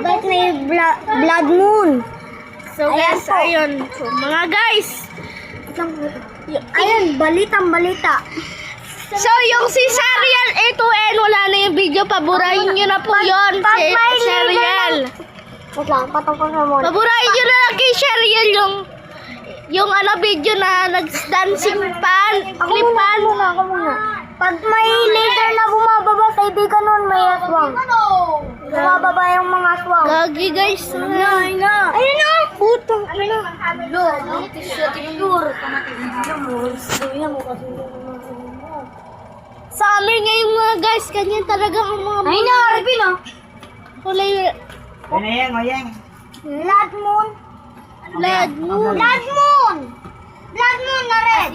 Guys, may blood moon. So guys, ayun. So mga guys. Ayun, balita. So yung si Serial A2N, wala na yung video. Paburahin nyo na po yun. Si Serial. Wait lang, patapos na muna. Paburahin nyo na lang kay Serial yung ano video na nag-dancing pan. Ako muna. Pag may laser na bumababa, kaibigan nun, may aswang. Bumababa yung mga aswang. Gagi guys. Ayun na! Putang ina. Sa amin ngayon mga guys, ganyan talaga ang mga Ayun na, Arvin oh. kulay. Blood moon. Blood moon. Blood moon na red.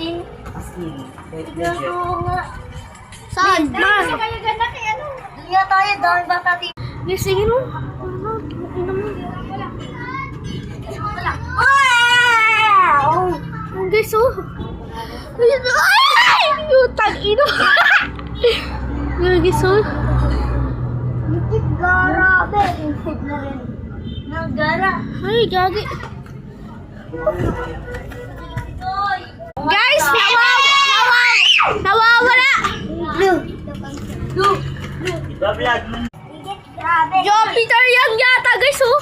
Saan? Liya tayo, dahil ba tati? Gisingin mo. Ang guys oh. Ay! Utang ino. Guys oh. Garabe. Nagara. Ay, gagi. Guys, nawawala. Grabe. Jupiter yan yata guys oh.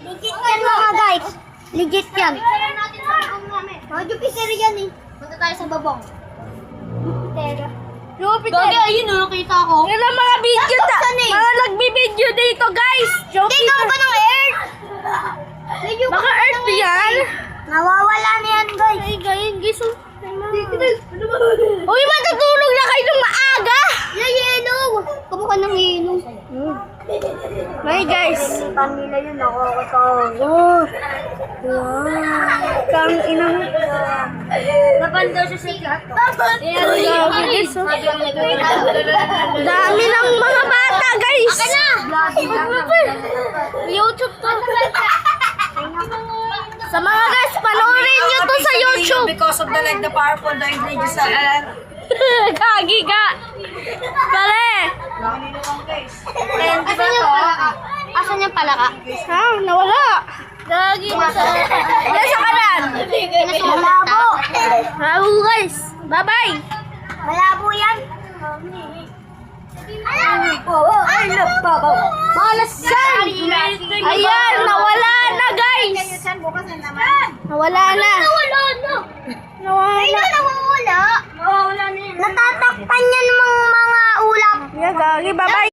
Legit yan mga guys. Legit yan. Mga Jupiter yan eh. Punta tayo sa babong. Jupiter. Gagi, ayun oh, nakita ko. Yan ang mga video mga nagbibideo dito guys. Hindi ka ba ng Earth? Baka Earth yan. Nawawala na yan guys. Ay, ganyan guys oh. Uy, matutulog na kayo ng maaga. Yung yellow. Kamukha ng yellow. May guys. Kanila yun, nakakatakot. Kang ina mo. Laban daw siya sa ikat. Grabe guys oh. Dami ng mga bata guys. YouTube to. Sa mga guys, panoorin nyo to sa YouTube. Because of the powerful the ingredients sa Kagi ka. Pare. And diba to? Asan yung palaka? Ha? Nawala. Gagi na sa... Nasa kanan. Malabo. Bravo guys. Bye-bye. Malabo yan. Ay, nagbabaw. Malasan. Ayan, nawala na guys. Nawala na. Nawala na. Nawawala. Natatakpan yan ng mga ulap. Yeah, gagi. Bye-bye.